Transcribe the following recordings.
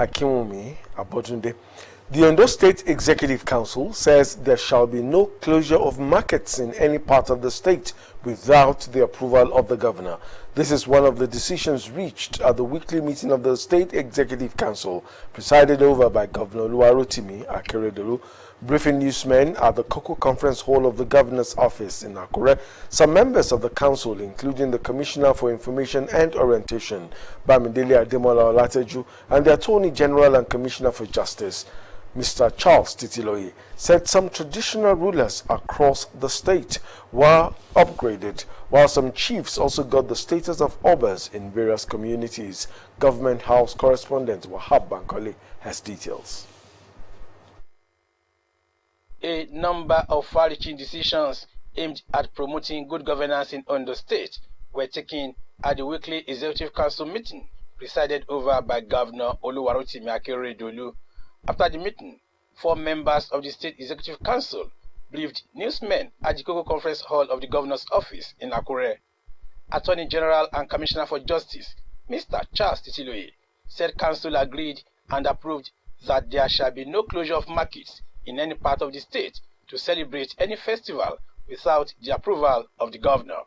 Akinwumi Abodunde. The Ondo State Executive Council says there shall be no closure of markets in any part of the state without the approval of the governor. This is one of the decisions reached at the weekly meeting of the State Executive Council, presided over by Governor Oluwarotimi Akeredolu. Briefing newsmen at the Koko Conference Hall of the Governor's Office in Akure, some members of the council, including the Commissioner for Information and Orientation, Bamidele Ademola Olateju, and the Attorney General and Commissioner for Justice, Mr. Charles Titiloye, said some traditional rulers across the state were upgraded, while some chiefs also got the status of obas in various communities. Government House correspondent Wahab Bankole has details. A number of far-reaching decisions aimed at promoting good governance in Ondo State were taken at the weekly Executive Council meeting presided over by Governor Oluwarotimi Akeredolu. After the meeting, 4 members of the State Executive Council briefed newsmen at the Koko Conference Hall of the Governor's Office in Akure. Attorney General and Commissioner for Justice, Mr. Charles Titiloye, said Council agreed and approved that there shall be no closure of markets in any part of the state to celebrate any festival without the approval of the governor.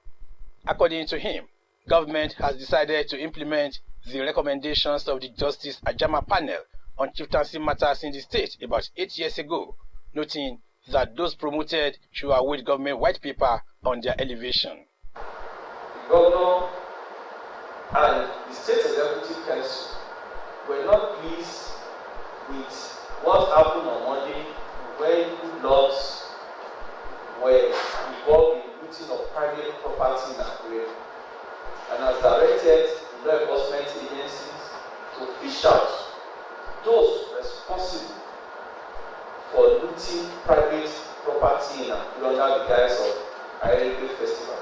According to him, government has decided to implement the recommendations of the Justice Ajama panel on chieftaincy matters in the state about 8 years ago, noting that those promoted should await government white paper on their elevation. The governor and the State Executive Council were not pleased with what happened on Monday when laws were involved in looting of private property in Akure, and has directed law enforcement agencies to fish out those responsible for looting private property in Akure under the guise of Ayerigbe Festival.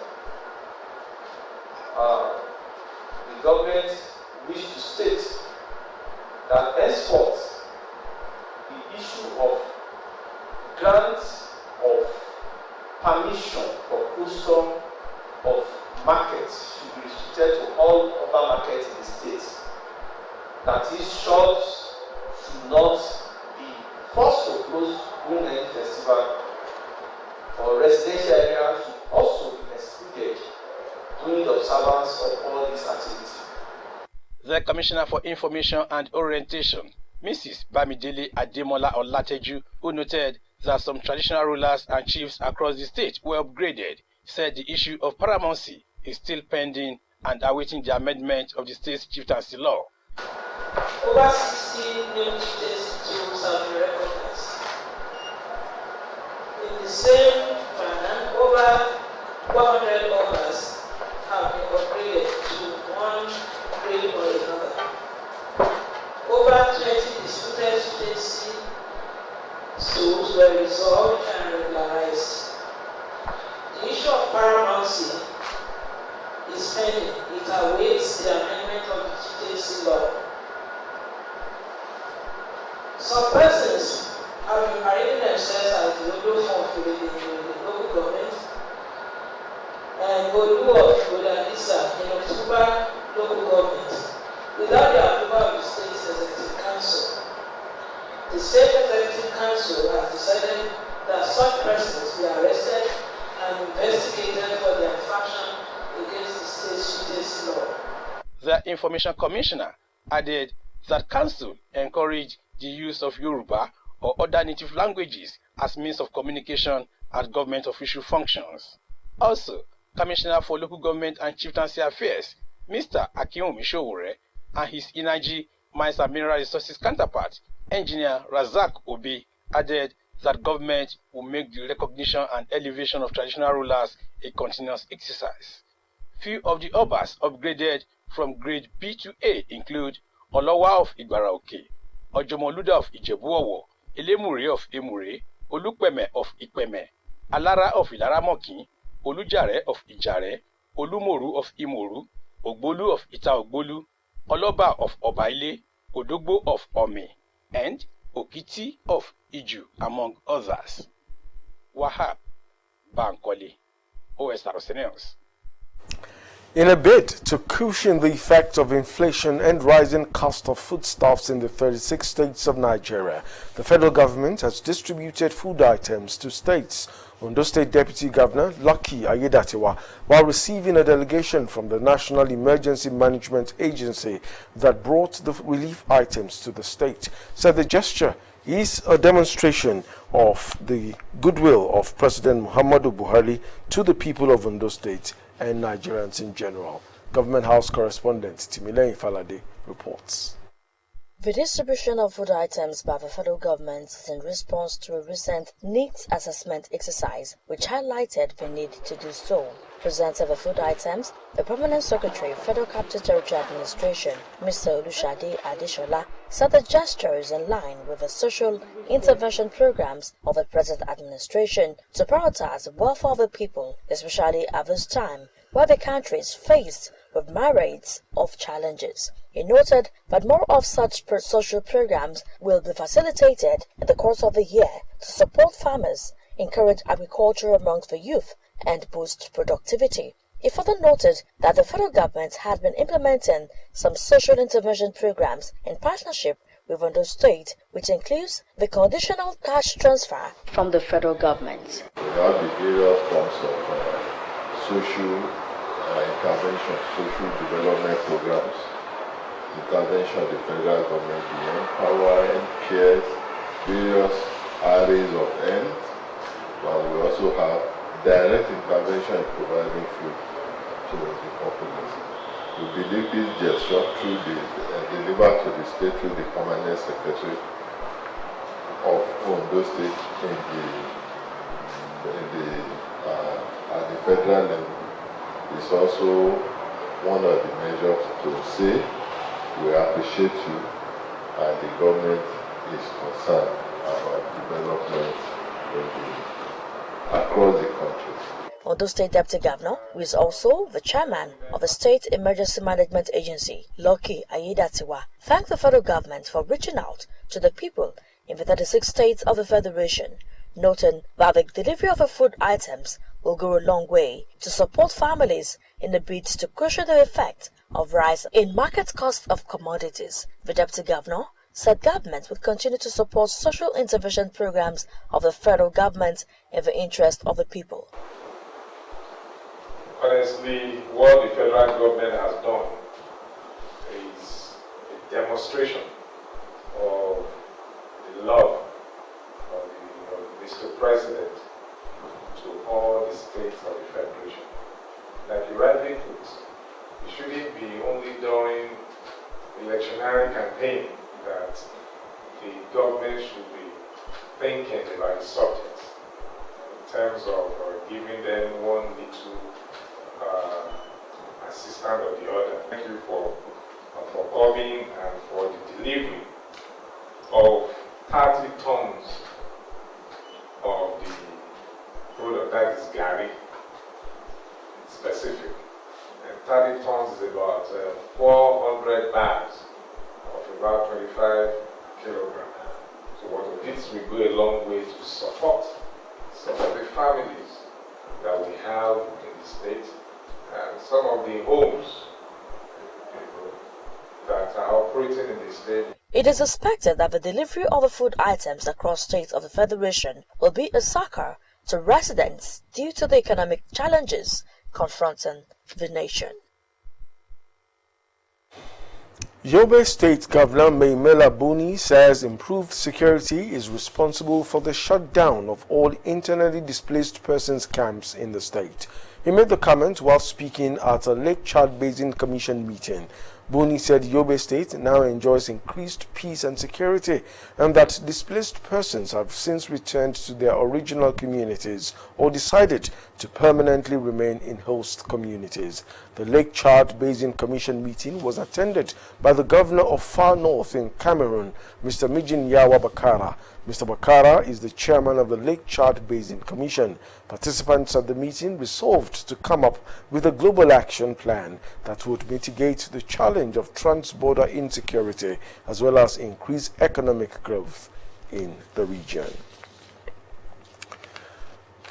The government wished to state that henceforth the issue of grants of permission for custom of markets should be restricted to all other markets in the state. That is, shops should not be forced to close during any festival, or residential areas should also be excluded during the observance of all these activities. The Commissioner for Information and Orientation, Mrs. Bamidele Ademola Olateju, who noted that some traditional rulers and chiefs across the state were upgraded, said the issue of paramountcy is still pending and awaiting the amendment of the state's chieftaincy law. Over 60 new chieftaincy tools have been recognized. In the same manner, over 100 others have been upgraded to one grade or another. Over 20 disputed chieftaincy tools were resolved and regularized. The issue of paramountcy is pending. It awaits the amendment of the chieftaincy law. Some persons have been parading themselves as the Odo form in the local government, and Odo of Odalisa in October local government without the approval of the State Executive Council. The State Executive Council has decided that such persons be arrested and investigated for their infraction against the state's chieftaincy law. The Information Commissioner added that Council encouraged the use of Yoruba or other native languages as means of communication at government official functions. Also, Commissioner for Local Government and Chieftaincy Affairs, Mr. Akinwumi, and his Energy, Mines and Mineral Resources counterpart, Engineer Razak Obi, added that government will make the recognition and elevation of traditional rulers a continuous exercise. Few of the obas upgraded from grade B to A include Olowa of Igbaraoke, Ojomoluda of Ijebu-Owo, Elemure of Emure, Olupeme of Ipeme, Alara of Ilaramokin, Olujare of Ijare, Olumoru of Imoru, Ogbolu of Ita-Ogbolu, Oloba of Obaile, Odogbo of Ome, and Okiti of Iju, among others. Wahab Bankole, Osrc News. In a bid to cushion the effect of inflation and rising cost of foodstuffs in the 36 states of Nigeria, the federal government has distributed food items to states. Ondo State Deputy Governor Lucky Ayedatiwa, while receiving a delegation from the National Emergency Management Agency that brought the relief items to the state, said the gesture is a demonstration of the goodwill of President Muhammadu Buhari to the people of Ondo State and Nigerians in general. Government House correspondent Timileyin Falade reports. The distribution of food items by the federal government is in response to a recent needs assessment exercise, which highlighted the need to do so. Presenting the food items, the Permanent Secretary of Federal Capital Territory Administration, Mr. Olushade Adeshola, said the gesture is in line with the social intervention programs of the present administration to prioritize the welfare of the people, especially at this time where the country is faced with myriads of challenges. He noted that more of such social programs will be facilitated in the course of the year to support farmers, encourage agriculture amongst the youth, and boost productivity. He further noted that the federal government had been implementing some social intervention programs in partnership with Ondo State, which includes the conditional cash transfer from the federal government. We have the various forms of social intervention, social development programs, intervention of the federal government, the empowering peers, various areas of end, but we also have direct intervention in providing food to the populace. We believe this gesture through the delivered to the state through the Permanent Secretary of Ondo State at the federal level is also one of the measures to say we appreciate you and the government is concerned about development across the country. Ondo State Deputy Governor, who is also the chairman of the State Emergency Management Agency, Lucky Ayedatiwa, thanked the federal government for reaching out to the people in the 36 states of the Federation, noting that the delivery of the food items will go a long way to support families in the bid to cushion the effect of rise in market cost of commodities. The Deputy Governor said government would continue to support social intervention programs of the federal government in the interest of the people. Honestly, what the federal government has done is a demonstration of the love of Mr. President to all the states of the Federation. Like you rightly put, it shouldn't be only during electionary campaign that the government should be thinking about the subject in terms of giving them one little assistant or the other. Thank you for coming and for the delivery of 30 tons of the product, that is Gary specific. And 30 tons is about 400 bags of about 25 kilograms. So what this will go a long way to support some of the families that we have in the state and some of the homes that are operating in the state. It is expected that the delivery of the food items across states of the Federation will be a succor to residents due to the economic challenges confronting the nation. Yobe State Governor Maimela Buni says improved security is responsible for the shutdown of all internally displaced persons camps in the state. He made the comment while speaking at a Lake Chad Basin Commission meeting. Buni said Yobe State now enjoys increased peace and security and that displaced persons have since returned to their original communities or decided to permanently remain in host communities. The Lake Chad Basin Commission meeting was attended by the governor of Far North in Cameroon, Mr. Mijin Yawa Bakara. Mr. Bakara is the chairman of the Lake Chad Basin Commission. Participants at the meeting resolved to come up with a global action plan that would mitigate the challenge of trans-border insecurity as well as increase economic growth in the region.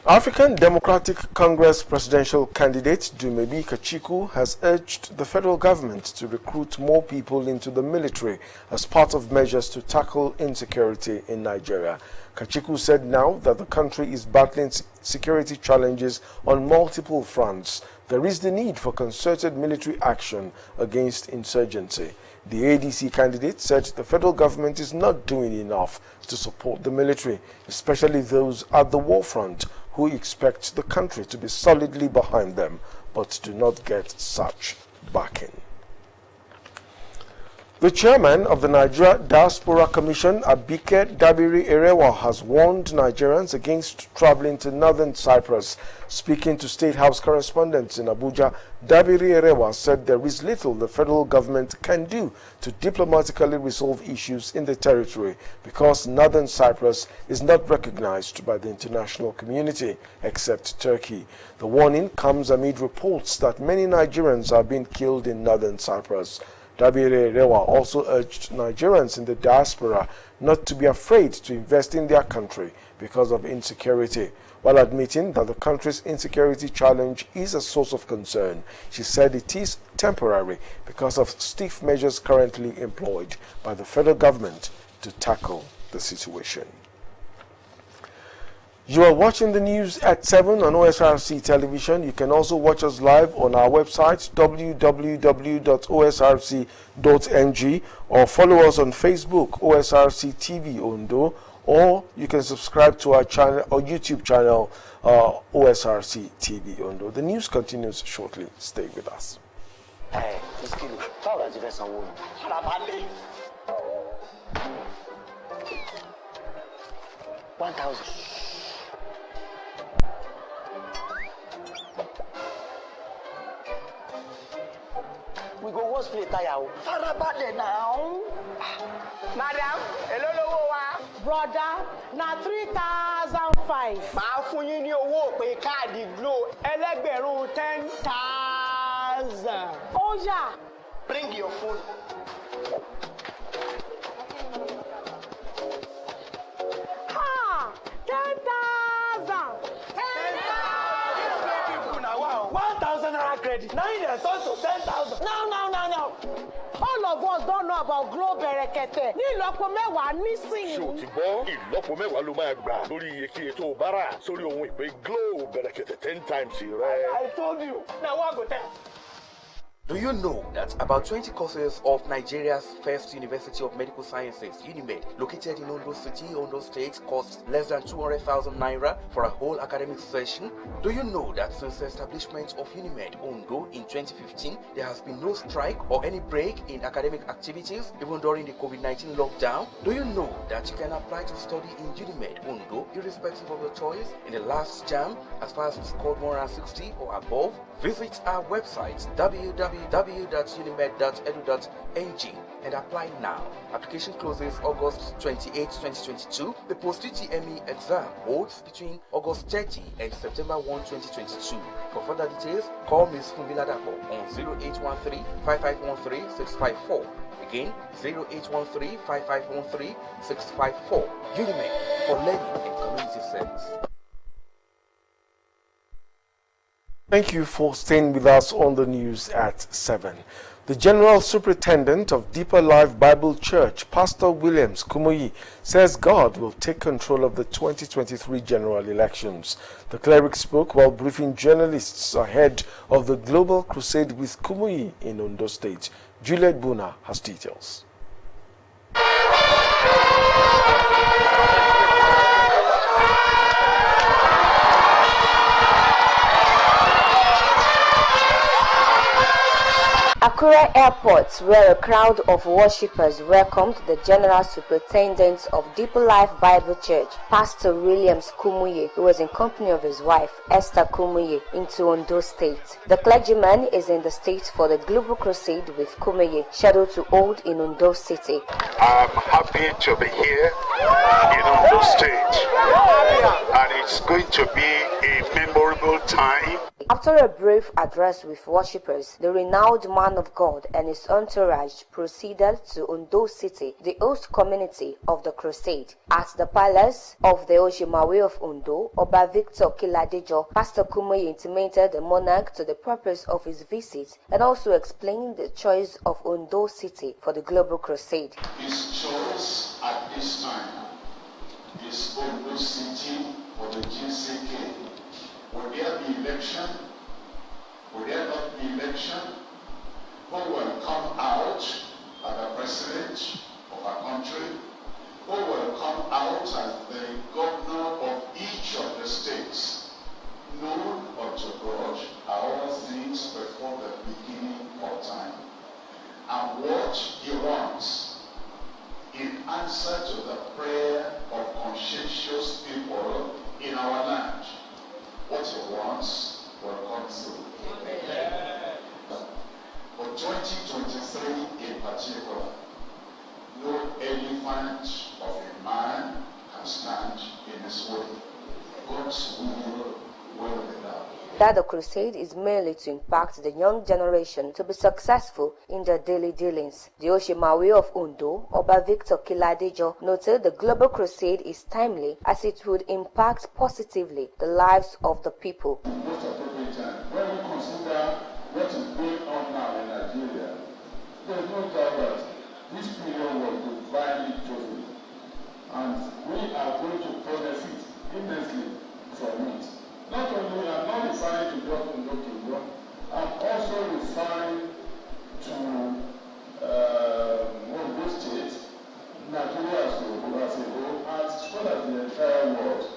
African Democratic Congress presidential candidate Dumebi Kachiku has urged the federal government to recruit more people into the military as part of measures to tackle insecurity in Nigeria. Kachiku said now that the country is battling security challenges on multiple fronts, there is the need for concerted military action against insurgency. The ADC candidate said the federal government is not doing enough to support the military, especially those at the war front who expect the country to be solidly behind them, but do not get such backing. The chairman of the Nigeria Diaspora Commission, Abike Dabiri Erewa, has warned Nigerians against traveling to northern Cyprus. Speaking to State House correspondents in Abuja, Dabiri Erewa said there is little the federal government can do to diplomatically resolve issues in the territory because northern Cyprus is not recognized by the international community except Turkey. The warning comes amid reports that many Nigerians are being killed in northern Cyprus. Dabiri Erewa also urged Nigerians in the diaspora not to be afraid to invest in their country because of insecurity. While admitting that the country's insecurity challenge is a source of concern, she said it is temporary because of stiff measures currently employed by the federal government to tackle the situation. You are watching the news at 7 on OSRC television. You can also watch us live on our website www.osrc.ng or follow us on Facebook OSRC TV Ondo, or you can subscribe to our channel or YouTube channel OSRC TV Ondo. The news continues shortly. Stay with us. 1,000. We go wash play tire. Farabale now. Madam, hello, brother. Na 3,005. Ma fún yín ní owó pé káàdì Glo ẹlẹ́gbẹ̀rún 10,000. Oh yeah. Bring your phone. Ha! 10,000. 1,000 naira credit. Now you turn to 10,000. No. All of us don't know about Glo Berekete. Ní ìlọ́po mẹ́wàá nísìnyí. Ṣé o ti gbọ́? Ìlọ́po mẹ́wàá ló máa gbà lórí iyekíye tó o bá rà sórí ohun ìpè Glo Berekete 10 times rẹ. I told you. Now what go tell? Do you know that about 20 courses of Nigeria's first University of Medical Sciences, UNIMED, located in Ondo City, Ondo State, cost less than 200,000 naira for a whole academic session? Do you know that since the establishment of UNIMED Ondo in 2015, there has been no strike or any break in academic activities, even during the COVID-19 lockdown? Do you know that you can apply to study in UNIMED Ondo irrespective of your choice in the last JAM as far as you scored 160 or above? Visit our website www.unimed.edu.ng and apply now. Application closes August 28, 2022. The post-UTME exam holds between August 30 and September 1, 2022. For further details, call Ms. Funbiladapo on 0813-5513-654. Again, 0813-5513-654. UNIMED, for learning and community service. Thank you for staying with us on the news at 7. The General Superintendent of Deeper Life Bible Church, Pastor Williams Kumuyi, says God will take control of the 2023 general elections. The cleric spoke while briefing journalists ahead of the Global Crusade with Kumuyi in Ondo State. Juliet Buna has details. Akure Airport, where a crowd of worshippers welcomed the General Superintendent of Deeper Life Bible Church, Pastor Williams Kumuyi, who was in company of his wife, Esther Kumuyi, into Ondo State. The clergyman is in the state for the Global Crusade with Kumuyi, scheduled to hold in Ondo City. I'm happy to be here in Ondo State, and it's going to be a memorable time. After a brief address with worshippers, the renowned man of God and his entourage proceeded to Ondo City, the host community of the crusade. At the palace of the Oshimawe of Ondo, Oba Victor Kiladejo, Pastor Kumoyi intimated the monarch to the purpose of his visit and also explained the choice of Ondo City for the global crusade. His choice at this time is Ondo City for the GCK. Will there be election? Will there not be election? Who will come out as the president of our country? Who will come out as the governor of each of the states? Known unto God are all things before the beginning of time. And what he wants in answer to the prayer of conscientious people in our land. What he wants will come through. For 2023 in particular, no elephant of a man can stand in his way. God's will be done. That the crusade is merely to impact the young generation to be successful in their daily dealings. The Oshimawe of Ondo, Oba Victor Kiladejo, noted the global crusade is timely as it would impact positively the lives of the people. Most appropriate time. When we consider what is going on now in Nigeria, there is no doubt that this period was divinely chosen. And we are going to benefit immensely from it. Not only, I'm not referring to just Ondo Kingdom, I'm also referring to Ondo State, Nigeria as a whole, as well as the entire world.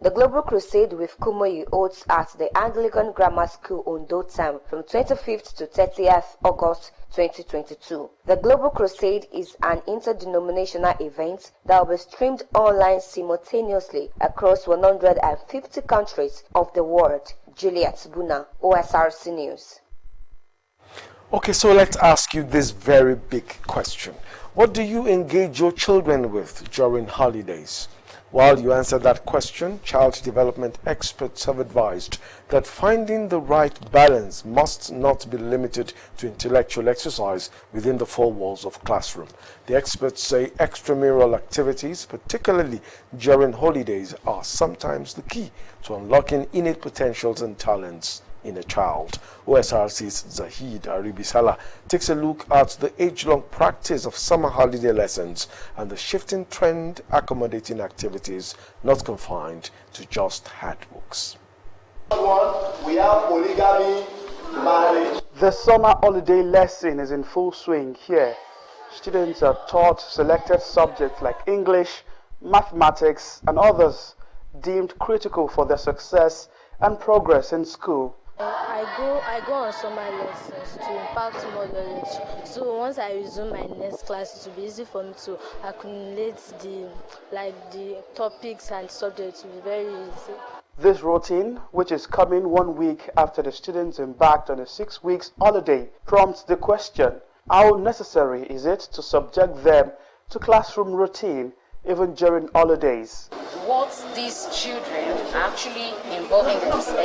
The Global Crusade with Kumoyi holds at the Anglican Grammar School Ondo Town from 25th to 30th August 2022. The Global Crusade is an interdenominational event that will be streamed online simultaneously across 150 countries of the world. Juliet Buna, Osrc News. Okay, so let's ask you this very big question. What do you engage your children with during holidays? While you answer that question, child development experts have advised that finding the right balance must not be limited to intellectual exercise within the four walls of classroom. The experts say extramural activities, particularly during holidays, are sometimes the key to unlocking innate potentials and talents in a child. Osrc's Zahid Aribisala takes a look at the age-long practice of summer holiday lessons and the shifting trend accommodating activities not confined to just hard books. We have polygamy, marriage. The summer holiday lesson is in full swing here. Students are taught selected subjects like English, mathematics, and others deemed critical for their success and progress in school. I go on summer lessons to impact more knowledge. So once I resume my next class, it will be easy for me to accumulate the topics and subjects. It will be very easy. This routine, which is coming 1 week after the students embarked on a 6 weeks holiday, prompts the question: how necessary is it to subject them to classroom routine even during holidays? What these children are actually engaging themselves in,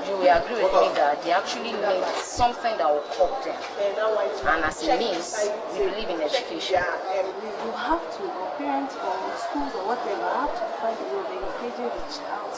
you will agree with me that they actually need something that will help them. And as a means, we believe in education. You have to, or parents or schools or whatever, have to find a way of engaging the child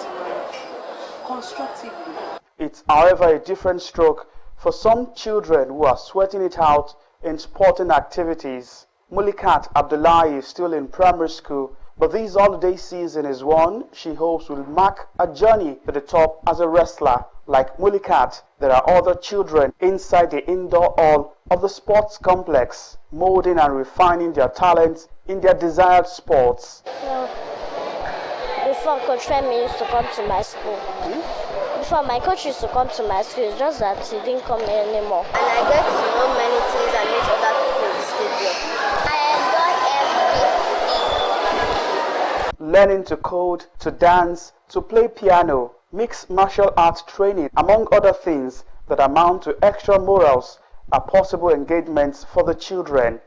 constructively. It's, however, a different stroke for some children who are sweating it out in sporting activities. Mulikat Abdullahi is still in primary school, but this holiday season is one she hopes will mark a journey to the top as a wrestler. Like Mulikat, there are other children inside the indoor hall of the sports complex, molding and refining their talents in their desired sports. Before Coach Femi used to come to my school. Before my coach used to come to my school, it's just that he didn't come here anymore. And I get to know many things and meet other people in the stadium. Learning to code, to dance, to play piano, mixed martial arts training, among other things that amount to extramurals, are possible engagements for the children.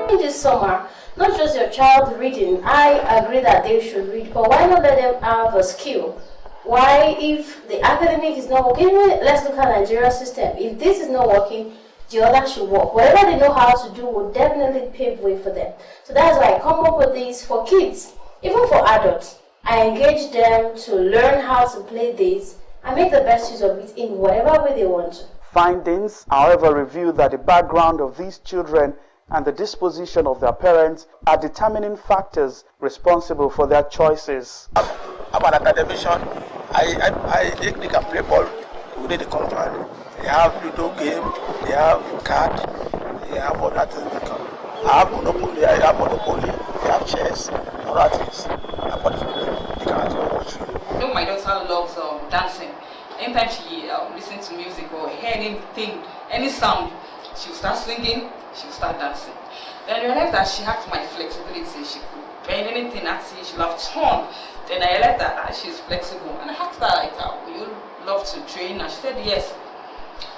In this summer, not just your child reading, I agree that they should read, but why not let them have a skill? Why, if the academic is not working, let's look at Nigeria's system. If this is not working, the other should work. Whatever they know how to do will definitely pave way for them. So that's why I come up with this for kids, even for adults. I engage them to learn how to play this and make the best use of it in whatever way they want to. Findings, however, reveal that the background of these children and the disposition of their parents are determining factors responsible for their choices. I'm an academician. I think they can play ball within the compound. They have Ludo game, they have card, they have other things they can. I have Monopoly, they have chess, other things. They can actually watch you. I know my daughter loves dancing. Anytime she listens to music or hear anything, any sound, she'll start singing, she'll start dancing. Then I realized that she had my flexibility. She could bend anything at it, she'll have torn. Then I realized that she's flexible. And I asked her, like, would you love to train? And she said yes.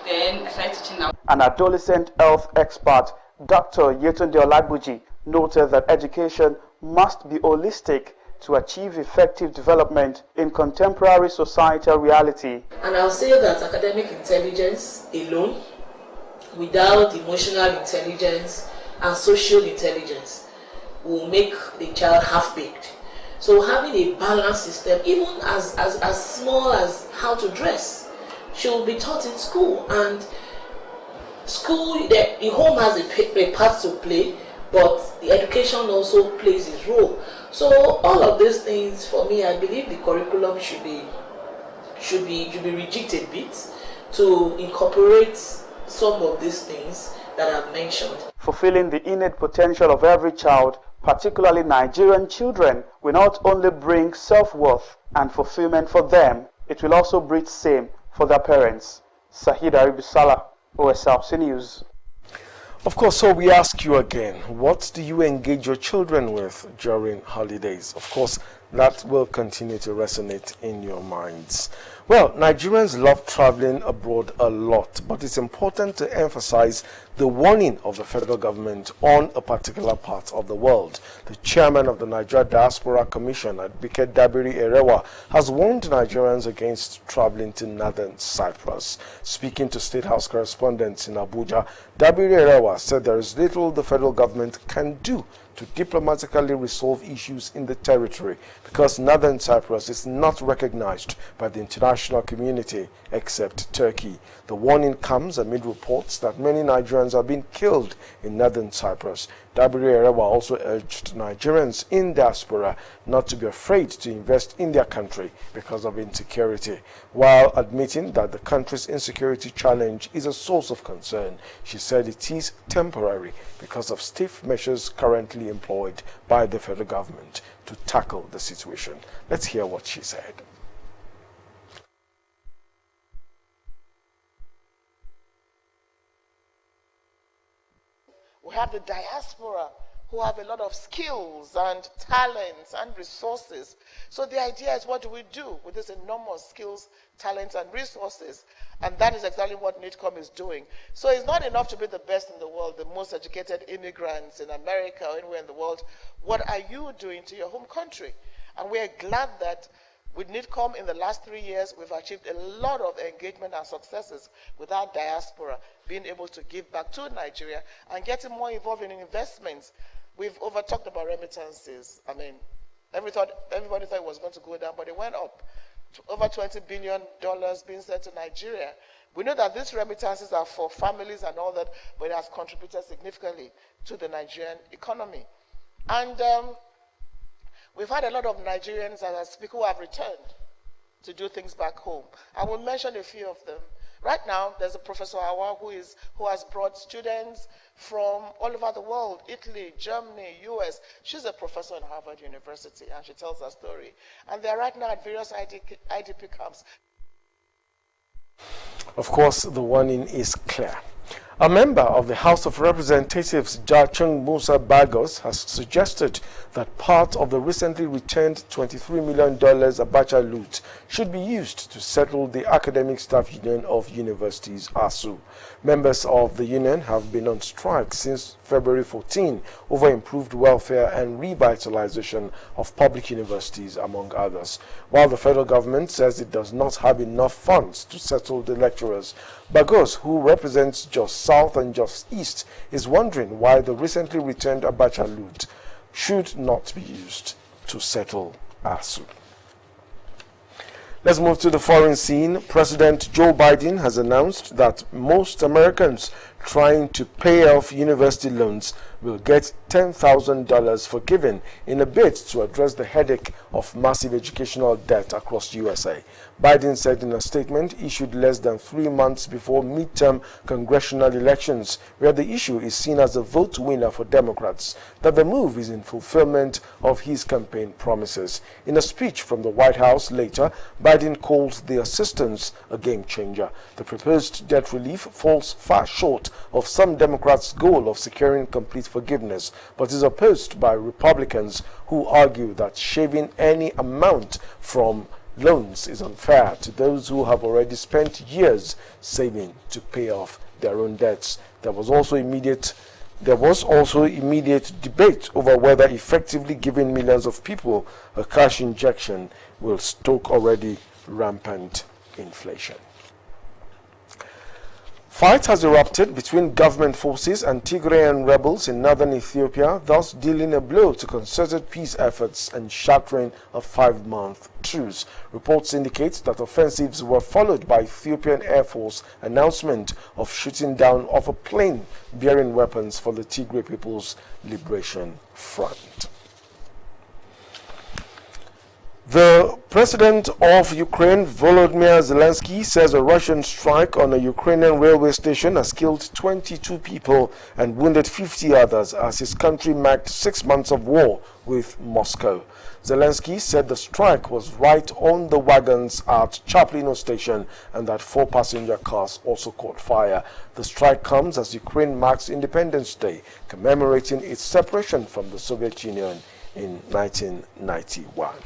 Then I started teaching now. An adolescent health expert, Dr. Yetunde Olagbuji, noted that education must be holistic to achieve effective development in contemporary societal reality. And I'll say that academic intelligence alone, without emotional intelligence and social intelligence, will make the child half-baked. So having a balanced system, even as small as how to dress, should be taught in school. And school, the home has a part to play, but the education also plays its role. So all of these things, for me, I believe the curriculum should be rejigged a bit to incorporate some of these things that I've mentioned. Fulfilling the innate potential of every child, particularly Nigerian children, will not only bring self-worth and fulfillment for them, it will also breed same for their parents. Sahid Aribisala, OSRC News. Of course, so we ask you again, what do you engage your children with during holidays? Of course, that will continue to resonate in your minds. Well, Nigerians love traveling abroad a lot, but it's important to emphasize the warning of the federal government on a particular part of the world. The chairman of the Nigeria Diaspora Commission, Adbike Dabiri Erewa, has warned Nigerians against traveling to northern Cyprus. Speaking to State House correspondents in Abuja, Dabiri Erewa said there is little the federal government can do to diplomatically resolve issues in the territory because northern Cyprus is not recognized by the international community except Turkey. The warning comes amid reports that many Nigerians are being killed in northern Cyprus. Dabiri Erewa also urged Nigerians in diaspora not to be afraid to invest in their country because of insecurity. While admitting that the country's insecurity challenge is a source of concern, she said it is temporary because of stiff measures currently employed by the federal government to tackle the situation. Let's hear what she said. We have the diaspora who have a lot of skills and talents and resources. So the idea is, what do we do with this enormous skills, talents, and resources? And that is exactly what NITCOM is doing. So it's not enough to be the best in the world, the most educated immigrants in America or anywhere in the world. What are you doing to your home country? And we are glad that with NITCOM in the last 3 years, we've achieved a lot of engagement and successes with our diaspora, being able to give back to Nigeria and getting more involved in investments. We've over-talked about remittances. I mean, everybody thought it was going to go down, but it went up. Over $20 billion being sent to Nigeria. We know that these remittances are for families and all that, but it has contributed significantly to the Nigerian economy. And we've had a lot of Nigerians, as I speak, who have returned to do things back home. I will mention a few of them. Right now, there's a Professor Hawa who has brought students from all over the world, Italy, Germany, US. She's a professor in Harvard University, and she tells her story. And they're right now at various IDP camps. Of course, the warning is clear. A member of the House of Representatives, Jachung Musa Bagos, has suggested that part of the recently returned $23 million Abacha loot should be used to settle the Academic Staff Union of Universities, ASU. Members of the union have been on strike since February 14 over improved welfare and revitalization of public universities, among others. While the federal government says it does not have enough funds to settle the lecturers, Bagos, who represents Jos South and Jos East, is wondering why the recently returned Abacha loot should not be used to settle ASU. Let's move to the foreign scene. President Joe Biden has announced that most Americans trying to pay off university loans will get $10,000 forgiven in a bid to address the headache of massive educational debt across USA. Biden said in a statement issued less than 3 months before midterm congressional elections, where the issue is seen as a vote winner for Democrats, that the move is in fulfillment of his campaign promises. In a speech from the White House later, Biden called the assistance a game changer. The proposed debt relief falls far short of some Democrats' goal of securing complete forgiveness, but is opposed by Republicans who argue that shaving any amount from loans is unfair to those who have already spent years saving to pay off their own debts. There was also immediate debate over whether effectively giving millions of people a cash injection will stoke already rampant inflation. Fight has erupted between government forces and Tigrayan rebels in northern Ethiopia, thus dealing a blow to concerted peace efforts and shattering a 5-month truce. Reports indicate that offensives were followed by Ethiopian Air Force announcement of shooting down of a plane bearing weapons for the Tigray People's Liberation Front. The president of Ukraine, Volodymyr Zelensky, says a Russian strike on a Ukrainian railway station has killed 22 people and wounded 50 others as his country marked 6 months of war with Moscow. Zelensky said the strike was right on the wagons at Chaplino station and that 4 passenger cars also caught fire. The strike comes as Ukraine marks Independence Day, commemorating its separation from the Soviet Union in 1991.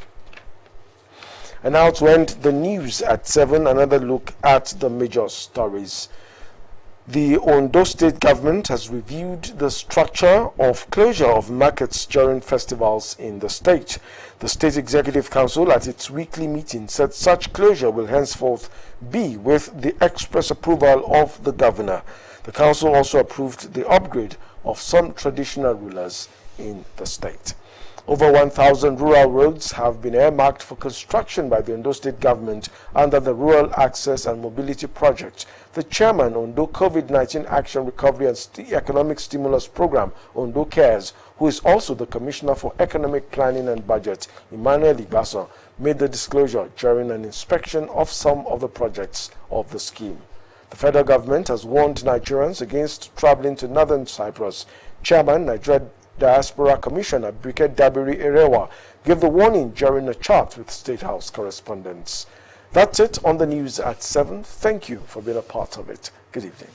And now to end the news at 7, another look at the major stories. The Ondo State government has reviewed the structure of closure of markets during festivals in the state. The State Executive Council at its weekly meeting said such closure will henceforth be with the express approval of the governor. The council also approved the upgrade of some traditional rulers in the state. Over 1,000 rural roads have been earmarked for construction by the Ondo State government under the Rural Access and Mobility Project. The chairman, Ondo COVID-19 Action Recovery and Economic Stimulus Program, Ondo Cares, who is also the Commissioner for Economic Planning and Budget, Emmanuel Igbason, made the disclosure during an inspection of some of the projects of the scheme. The federal government has warned Nigerians against traveling to northern Cyprus. Chairman, Nigeria Diaspora Commissioner Briket Dabiri Erewa gave the warning during a chat with State House correspondents. That's it on the news at 7. Thank you for being a part of it. Good evening.